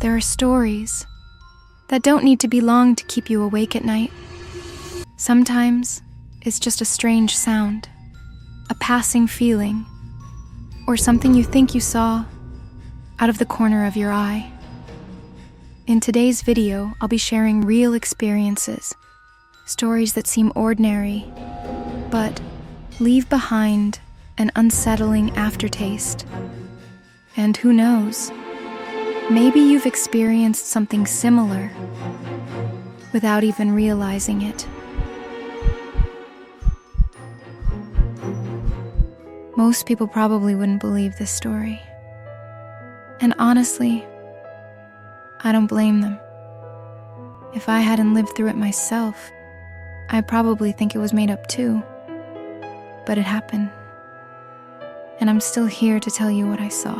There are stories that don't need to be long to keep you awake at night. Sometimes it's just a strange sound, a passing feeling, or something you think you saw out of the corner of your eye. In today's video, I'll be sharing real experiences, stories that seem ordinary, but leave behind an unsettling aftertaste. And who knows, maybe you've experienced something similar without even realizing it. Most people probably wouldn't believe this story. And honestly, I don't blame them. If I hadn't lived through it myself, I'd probably think it was made up too. But it happened. And I'm still here to tell you what I saw.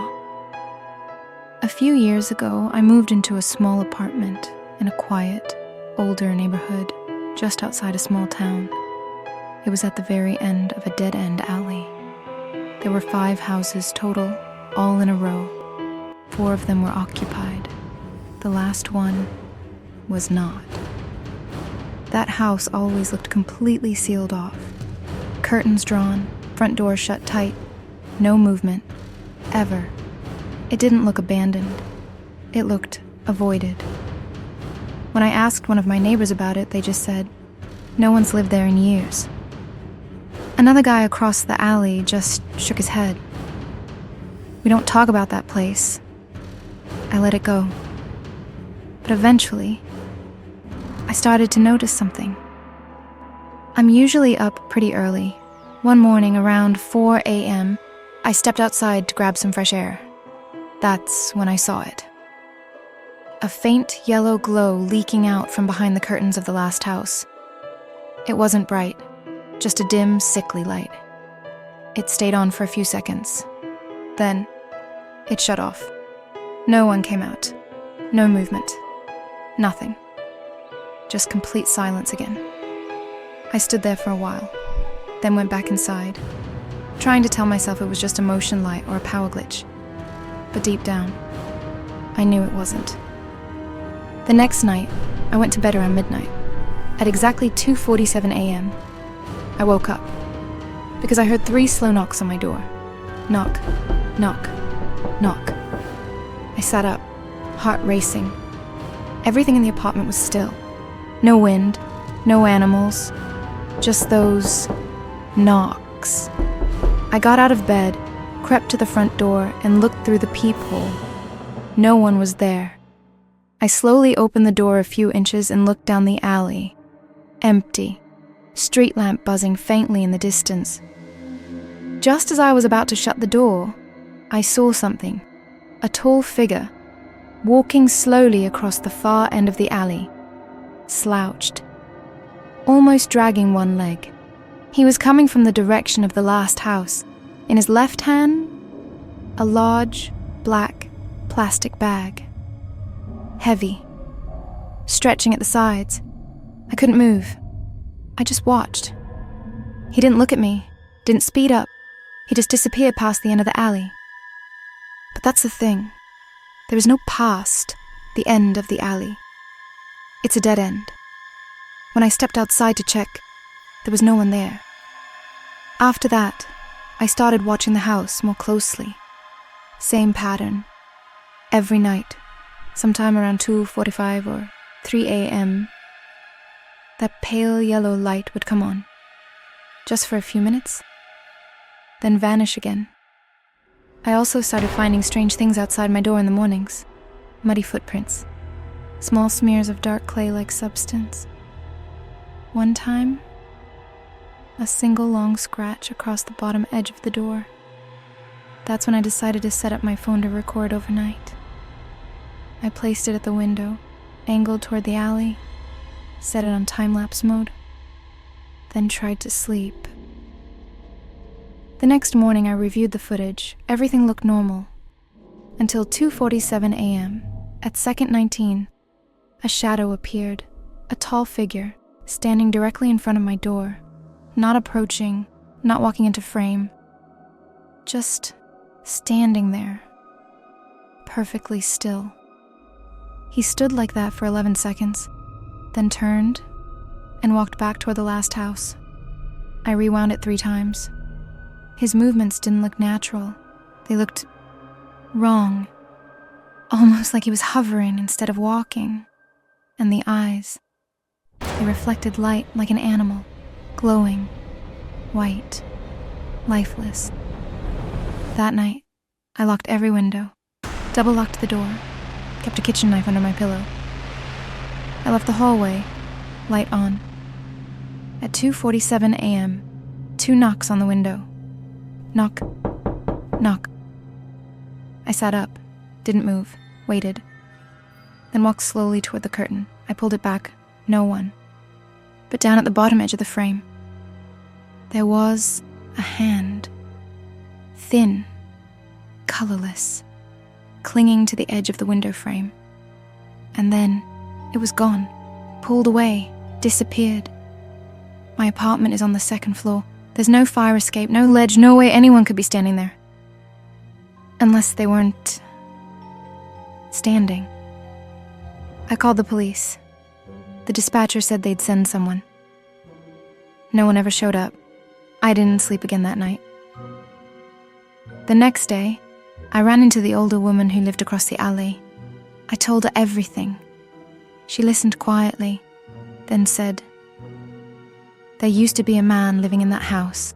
A few years ago, I moved into a small apartment in a quiet, older neighborhood just outside a small town. It was at the very end of a dead-end alley. There were 5 houses total, all in a row. 4 of them were occupied. The last one was not. That house always looked completely sealed off. Curtains drawn, front door shut tight. No movement, ever. It didn't look abandoned. It looked avoided. When I asked one of my neighbors about it, they just said, "No one's lived there in years." Another guy across the alley just shook his head. "We don't talk about that place." I let it go. But eventually, I started to notice something. I'm usually up pretty early. One morning around 4 a.m., I stepped outside to grab some fresh air. That's when I saw it. A faint yellow glow leaking out from behind the curtains of the last house. It wasn't bright, just a dim, sickly light. It stayed on for a few seconds. Then, it shut off. No one came out. No movement. Nothing. Just complete silence again. I stood there for a while, then went back inside, trying to tell myself it was just a motion light or a power glitch. But deep down, I knew it wasn't. The next night, I went to bed around midnight. At exactly 2:47 a.m., I woke up because I heard 3 slow knocks on my door. Knock, knock, knock. I sat up, heart racing. Everything in the apartment was still. No wind, no animals, just those knocks. I got out of bed, crept to the front door, and looked through the peephole. No one was there. I slowly opened the door a few inches and looked down the alley. Empty. Street lamp buzzing faintly in the distance. Just as I was about to shut the door, I saw something. A tall figure, walking slowly across the far end of the alley. Slouched. Almost dragging one leg. He was coming from the direction of the last house. In his left hand, a large, black, plastic bag. Heavy. Stretching at the sides. I couldn't move. I just watched. He didn't look at me, didn't speed up. He just disappeared past the end of the alley. But that's the thing. There is no past the end of the alley. It's a dead end. When I stepped outside to check, there was no one there. After that, I started watching the house more closely. Same pattern. Every night, sometime around 2:45 or 3 a.m., that pale yellow light would come on, just for a few minutes, then vanish again. I also started finding strange things outside my door in the mornings. Muddy footprints, small smears of dark clay-like substance. One time, a single long scratch across the bottom edge of the door. That's when I decided to set up my phone to record overnight. I placed it at the window, angled toward the alley, set it on time-lapse mode, then tried to sleep. The next morning I reviewed the footage. Everything looked normal. Until 2:47 a.m., at second 19, a shadow appeared, a tall figure, standing directly in front of my door, not approaching, not walking into frame, just standing there, perfectly still. He stood like that for 11 seconds, then turned and walked back toward the last house. I rewound it 3 times. His movements didn't look natural. They looked wrong, almost like he was hovering instead of walking. And the eyes, they reflected light like an animal, glowing, white, lifeless. That night, I locked every window, double-locked the door, kept a kitchen knife under my pillow. I left the hallway, light on. At 2:47 a.m., 2 knocks on the window. Knock, knock. I sat up, didn't move, waited. Then walked slowly toward the curtain. I pulled it back, no one. But down at the bottom edge of the frame, there was a hand. Thin, colorless, clinging to the edge of the window frame. And then it was gone, pulled away, disappeared. My apartment is on the 2nd floor. There's no fire escape, no ledge, no way anyone could be standing there. Unless they weren't standing. I called the police. The dispatcher said they'd send someone. No one ever showed up. I didn't sleep again that night. The next day, I ran into the older woman who lived across the alley. I told her everything. She listened quietly, then said, "There used to be a man living in that house,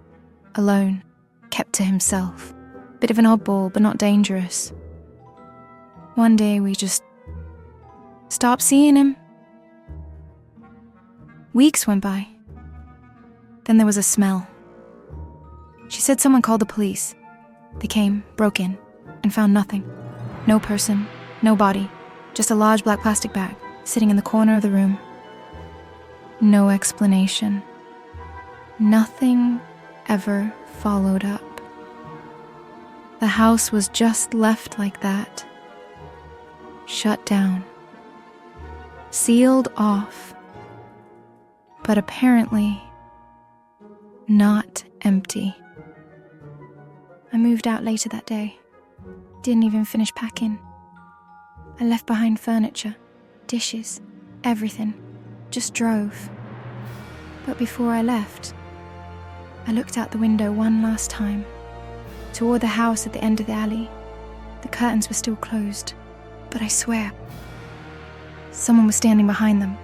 alone, kept to himself. Bit of an oddball, but not dangerous. One day we just stopped seeing him." Weeks went by. Then there was a smell. She said someone called the police. They came, broke in, and found nothing. No person, no body, just a large black plastic bag sitting in the corner of the room. No explanation. Nothing ever followed up. The house was just left like that. Shut down. Sealed off. But apparently not empty. I moved out later that day. Didn't even finish packing. I left behind furniture, dishes, everything. Just drove. But before I left, I looked out the window one last time, toward the house at the end of the alley. The curtains were still closed, but I swear, someone was standing behind them,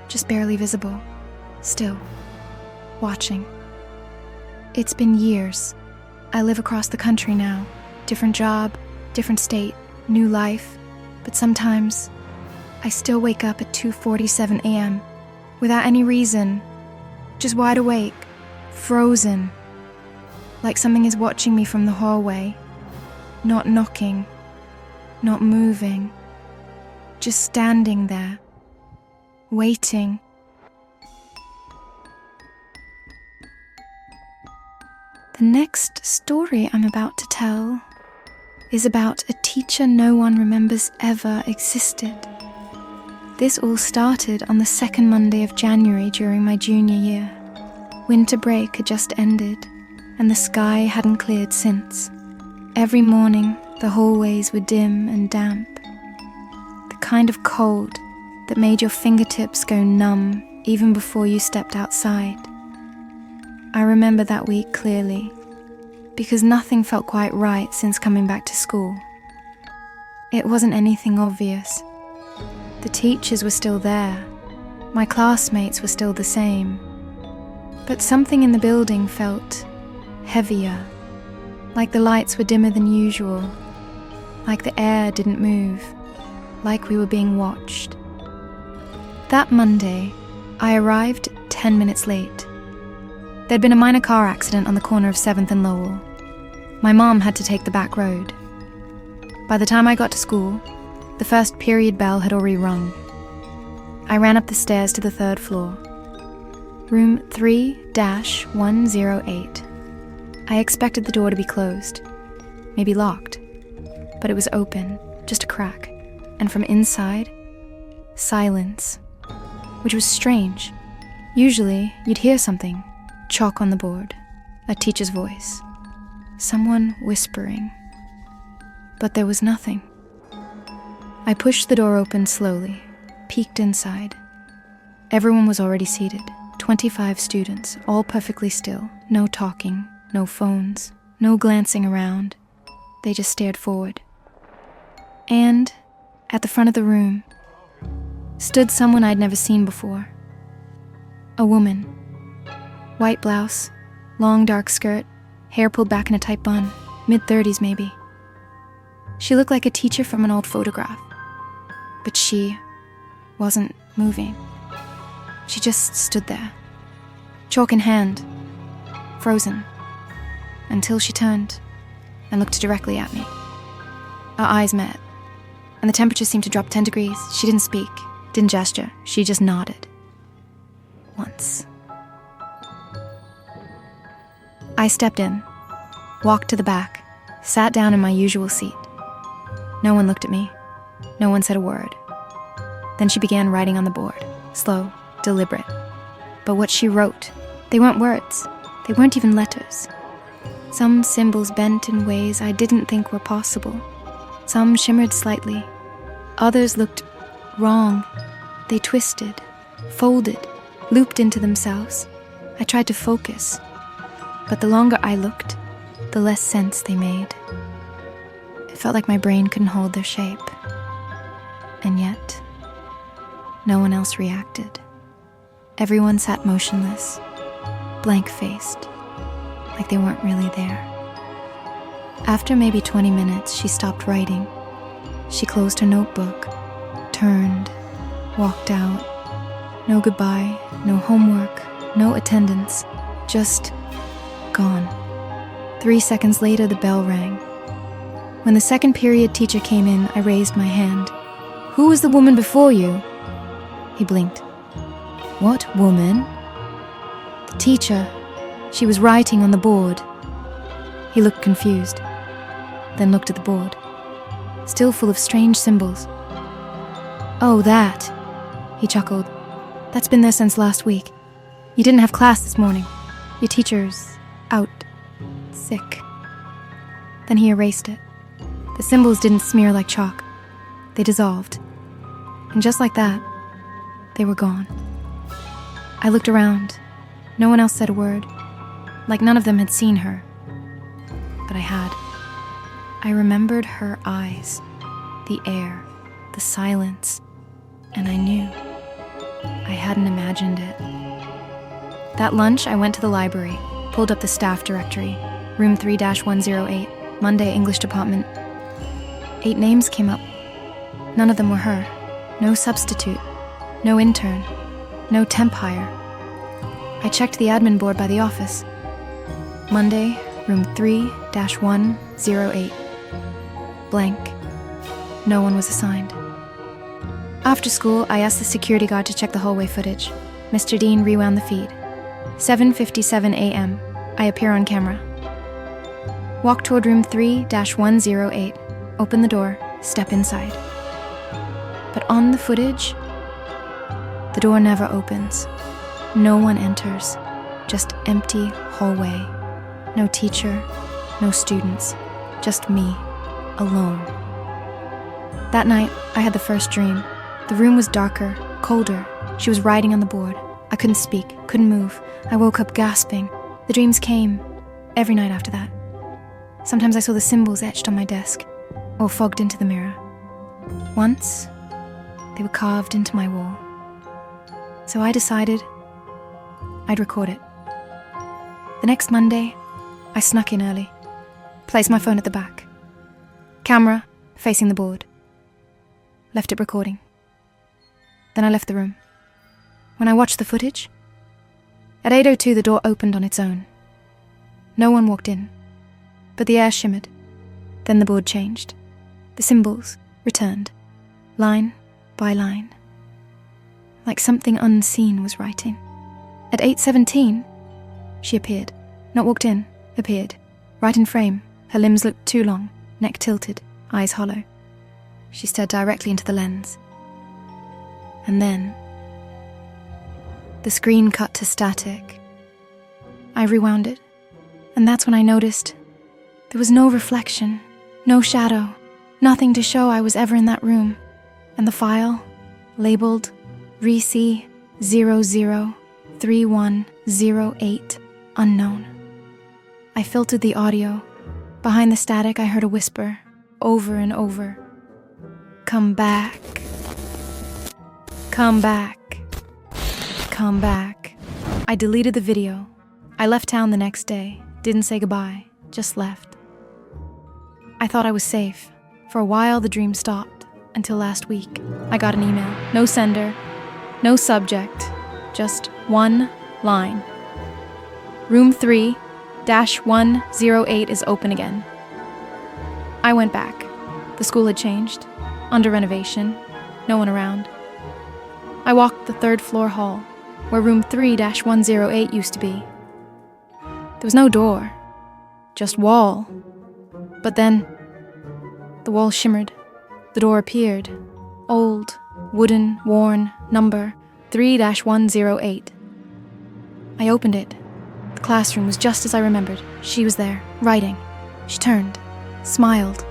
just barely visible, still, watching. It's been years. I live across the country now, different job, different state, new life, but sometimes I still wake up at 2:47 a.m. without any reason, just wide awake, frozen, like something is watching me from the hallway, not knocking, not moving, just standing there, waiting. The next story I'm about to tell is about a teacher no one remembers ever existed. This all started on the 2nd Monday of January during my junior year. Winter break had just ended, and the sky hadn't cleared since. Every morning, the hallways were dim and damp. The kind of cold that made your fingertips go numb even before you stepped outside. I remember that week clearly, because nothing felt quite right since coming back to school. It wasn't anything obvious. The teachers were still there. My classmates were still the same. But something in the building felt heavier, like the lights were dimmer than usual, like the air didn't move, like we were being watched. That Monday, I arrived 10 minutes late. There'd been a minor car accident on the corner of 7th and Lowell. My mom had to take the back road. By the time I got to school, the first period bell had already rung. I ran up the stairs to the 3rd floor. Room 3-108. I expected the door to be closed, maybe locked, but it was open, just a crack, and from inside, silence, which was strange. Usually, you'd hear something, chalk on the board, a teacher's voice, someone whispering, but there was nothing. I pushed the door open slowly, peeked inside. Everyone was already seated, 25 students, all perfectly still, no talking, no phones, no glancing around. They just stared forward. And, at the front of the room, stood someone I'd never seen before. A woman. White blouse, long dark skirt, hair pulled back in a tight bun, mid-30s maybe. She looked like a teacher from an old photograph. But she wasn't moving. She just stood there, chalk in hand, frozen, until she turned and looked directly at me. Our eyes met, and the temperature seemed to drop 10 degrees. She didn't speak, didn't gesture, she just nodded. Once. I stepped in, walked to the back, sat down in my usual seat. No one looked at me. No one said a word. Then she began writing on the board, slow, deliberate. But what she wrote, they weren't words. They weren't even letters. Some symbols bent in ways I didn't think were possible. Some shimmered slightly. Others looked wrong. They twisted, folded, looped into themselves. I tried to focus, but the longer I looked, the less sense they made. It felt like my brain couldn't hold their shape. And yet, no one else reacted. Everyone sat motionless, blank-faced, like they weren't really there. After maybe 20 minutes, she stopped writing. She closed her notebook, turned, walked out. No goodbye, no homework, no attendance, just gone. 3 seconds later, the bell rang. When the second period teacher came in, I raised my hand. "Who was the woman before you?" He blinked. "What woman?" "The teacher. She was writing on the board." He looked confused, then looked at the board, still full of strange symbols. "Oh, that," he chuckled. "That's been there since last week. You didn't have class this morning. Your teacher's out, sick." Then he erased it. The symbols didn't smear like chalk. They dissolved. And just like that, they were gone. I looked around. No one else said a word, like none of them had seen her. But I had. I remembered her eyes, the air, the silence, and I knew. I hadn't imagined it. That lunch, I went to the library, pulled up the staff directory, room 3-108, Monday English department. 8 names came up. None of them were her. No substitute, no intern, no temp hire. I checked the admin board by the office. Monday, room 3-108. Blank. No one was assigned. After school, I asked the security guard to check the hallway footage. Mr. Dean rewound the feed. 7:57 a.m. I appear on camera. Walk toward room 3-108. Open the door, step inside. But on the footage, the door never opens. No one enters. Just empty hallway. No teacher, no students. Just me, alone. That night, I had the first dream. The room was darker, colder. She was writing on the board. I couldn't speak, couldn't move. I woke up gasping. The dreams came every night after that. Sometimes I saw the symbols etched on my desk, or fogged into the mirror. Once, they were carved into my wall. So I decided I'd record it. The next Monday, I snuck in early, placed my phone at the back. Camera facing the board. Left it recording. Then I left the room. When I watched the footage, at 8:02 the door opened on its own. No one walked in, but the air shimmered. Then the board changed. The symbols returned, line by line, like something unseen was writing. At 8:17, she appeared. Not walked in, appeared. Right in frame, her limbs looked too long, neck tilted, eyes hollow. She stared directly into the lens. And then, the screen cut to static. I rewound it, and that's when I noticed there was no reflection, no shadow, nothing to show I was ever in that room. And the file, labeled Reese 003108 unknown. I filtered the audio. Behind the static, I heard a whisper, over and over. Come back. Come back. Come back. I deleted the video. I left town the next day, didn't say goodbye, just left. I thought I was safe. For a while, the dream stopped, until last week. I got an email. No sender, no subject, just one line. Room 3-108 is open again. I went back. The school had changed, under renovation, no one around. I walked the third floor hall, where room 3-108 used to be. There was no door, just wall. But then, the wall shimmered. The door appeared. Old, wooden, worn, number 3-108. I opened it. The classroom was just as I remembered. She was there, writing. She turned, smiled,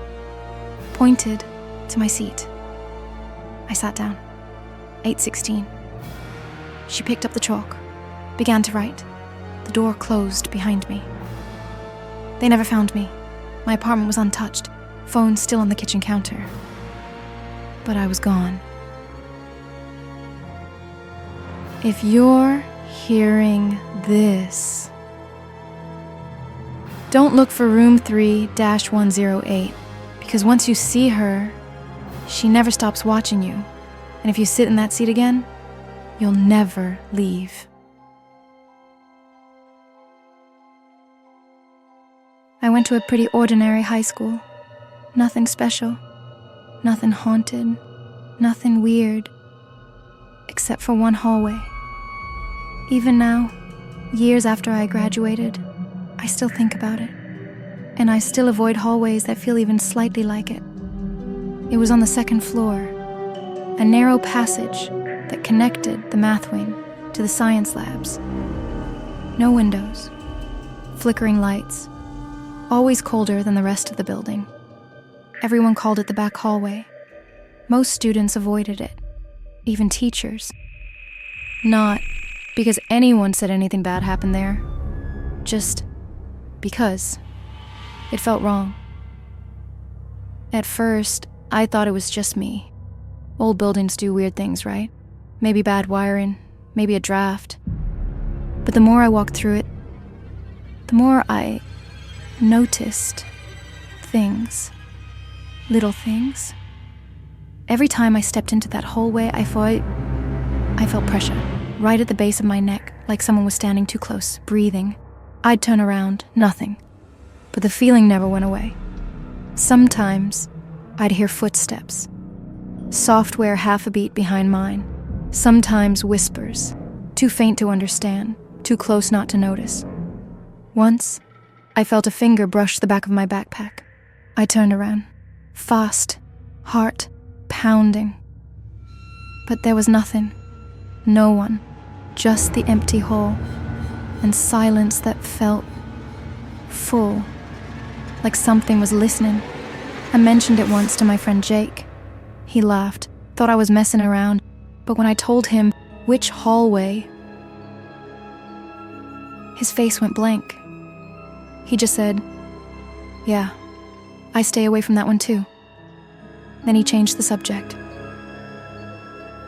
pointed to my seat. I sat down. 8:16. She picked up the chalk, began to write. The door closed behind me. They never found me. My apartment was untouched, phone still on the kitchen counter. But I was gone. If you're hearing this, don't look for room 3-108, because once you see her, she never stops watching you. And if you sit in that seat again, you'll never leave. I went to a pretty ordinary high school. Nothing special, nothing haunted, nothing weird, except for one hallway. Even now, years after I graduated, I still think about it. And I still avoid hallways that feel even slightly like it. It was on the second floor, a narrow passage that connected the math wing to the science labs. No windows, flickering lights, always colder than the rest of the building. Everyone called it the back hallway. Most students avoided it, even teachers. Not because anyone said anything bad happened there, just because it felt wrong. At first, I thought it was just me. Old buildings do weird things, right? Maybe bad wiring, maybe a draft. But the more I walked through it, the more I noticed things, little things. Every time I stepped into that hallway, I felt pressure right at the base of my neck, like someone was standing too close, breathing. I'd turn around, nothing. But the feeling never went away. Sometimes I'd hear footsteps, software half a beat behind mine. Sometimes whispers, too faint to understand, too close not to notice. Once, I felt a finger brush the back of my backpack. I turned around, fast, heart pounding. But there was nothing, no one, just the empty hall, and silence that felt full, like something was listening. I mentioned it once to my friend Jake. He laughed, thought I was messing around, but when I told him which hallway, his face went blank. He just said, "Yeah, I stay away from that one too." Then he changed the subject.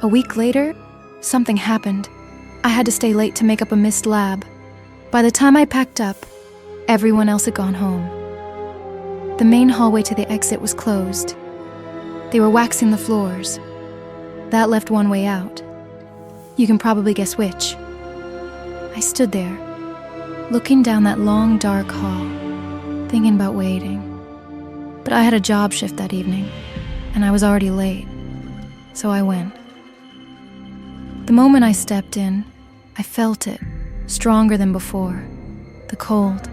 A week later, something happened. I had to stay late to make up a missed lab. By the time I packed up, everyone else had gone home. The main hallway to the exit was closed. They were waxing the floors. That left one way out. You can probably guess which. I stood there, looking down that long, dark hall, thinking about waiting. But I had a job shift that evening, and I was already late, so I went. The moment I stepped in, I felt it, stronger than before. The cold,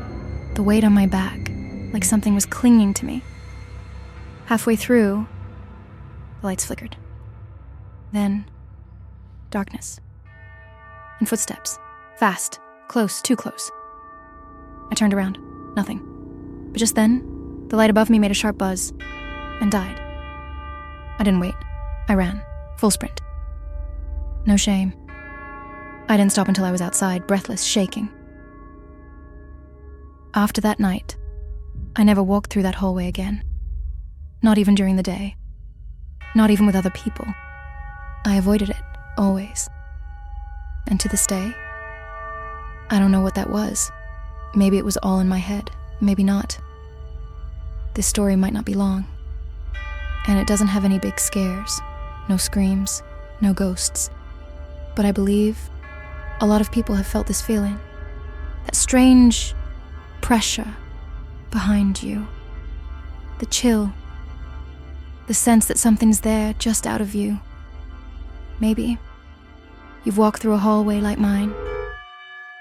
the weight on my back, like something was clinging to me. Halfway through, the lights flickered. Then, darkness. And footsteps. Fast. Close. Too close. I turned around. Nothing. But just then, the light above me made a sharp buzz and died. I didn't wait. I ran, full sprint. No shame. I didn't stop until I was outside, breathless, shaking. After that night, I never walked through that hallway again. Not even during the day. Not even with other people. I avoided it, always. And to this day, I don't know what that was. Maybe it was all in my head, maybe not. This story might not be long. And it doesn't have any big scares, no screams, no ghosts. But I believe a lot of people have felt this feeling, that strange pressure behind you, the chill, the sense that something's there just out of view. Maybe you've walked through a hallway like mine.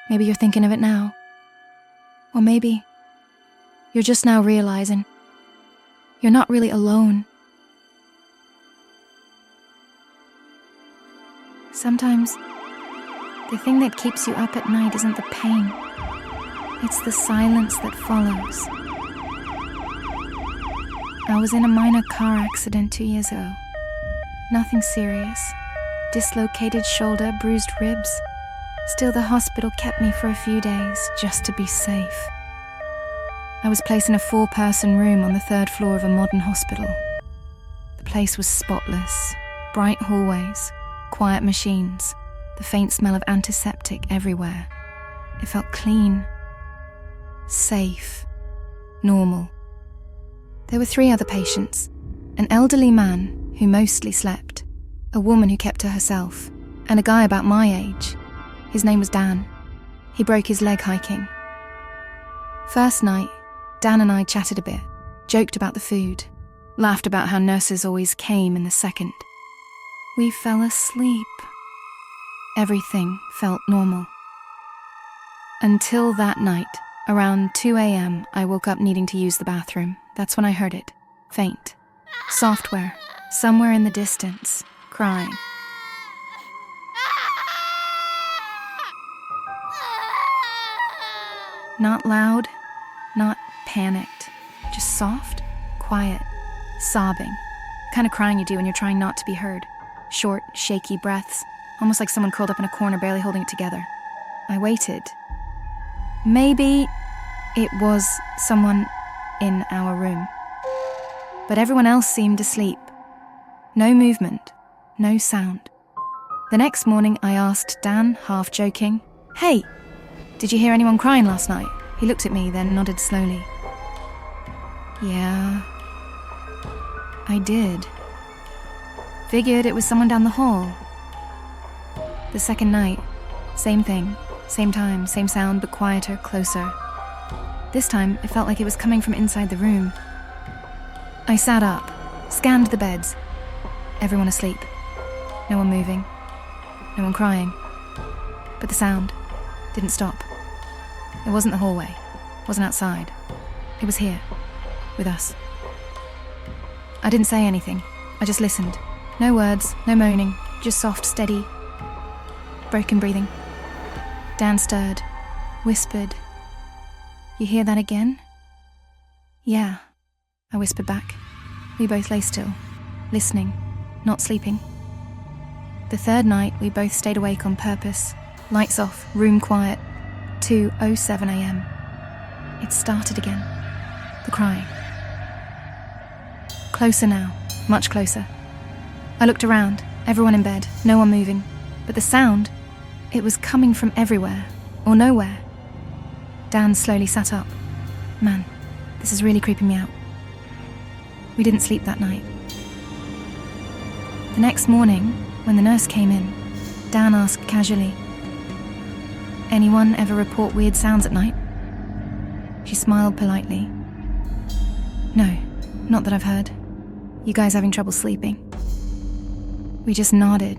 Maybe you're thinking of it now. Or maybe you're just now realizing you're not really alone. Sometimes the thing that keeps you up at night isn't the pain. It's the silence that follows. I was in a minor car accident 2 years ago. Nothing serious. Dislocated shoulder, bruised ribs. Still, the hospital kept me for a few days just to be safe. I was placed in a 4-person room on the 3rd floor of a modern hospital. The place was spotless. Bright hallways, quiet machines, the faint smell of antiseptic everywhere. It felt clean, safe, normal. There were 3 other patients, an elderly man who mostly slept, a woman who kept to herself, and a guy about my age. His name was Dan. He broke his leg hiking. First night, Dan and I chatted a bit, joked about the food, laughed about how nurses always came in the second. We fell asleep. Everything felt normal. Until that night, around 2 a.m, I woke up needing to use the bathroom. That's when I heard it, faint. Software, somewhere in the distance, crying. Not loud, not panicked, just soft, quiet, sobbing. The kind of crying you do when you're trying not to be heard. Short, shaky breaths, almost like someone curled up in a corner barely holding it together. I waited. Maybe it was someone in our room. But everyone else seemed asleep. No movement, no sound. The next morning I asked Dan, half joking, "Hey, did you hear anyone crying last night?" He looked at me, then nodded slowly. Yeah, I did. Figured it was someone down the hall. The second night, same thing, same time, same sound, but quieter, closer. This time, it felt like it was coming from inside the room. I sat up, scanned the beds. Everyone asleep. No one moving. No one crying. But the sound didn't stop. It wasn't the hallway. It wasn't outside. It was here, with us. I didn't say anything. I just listened. No words, no moaning, just soft, steady, broken breathing. Dan stirred, whispered, "You hear that again?" "Yeah," I whispered back. We both lay still, listening, not sleeping. The third night, we both stayed awake on purpose. Lights off, room quiet. 2:07 a.m. It started again. The crying. Closer now, much closer. I looked around, everyone in bed, no one moving. But the sound, it was coming from everywhere, or nowhere. Dan slowly sat up. Man, this is really creeping me out. We didn't sleep that night. The next morning, when the nurse came in, Dan asked casually, "Anyone ever report weird sounds at night?" She smiled politely. "No, not that I've heard. You guys having trouble sleeping?" We just nodded,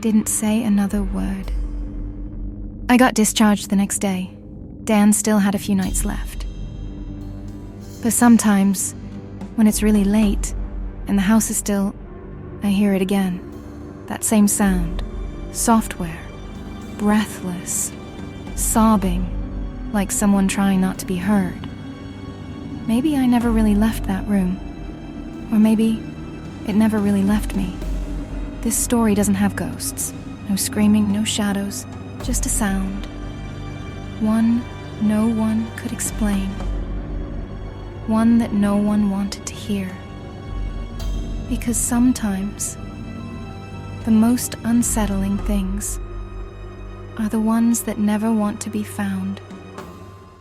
didn't say another word. I got discharged the next day. Dan still had a few nights left. But sometimes, when it's really late and the house is still, I hear it again. That same sound, software, breathless, sobbing, like someone trying not to be heard. Maybe I never really left that room. Or maybe it never really left me. This story doesn't have ghosts. No screaming, no shadows, just a sound. One no one could explain. One that no one wanted to hear. Because sometimes, the most unsettling things are the ones that never want to be found.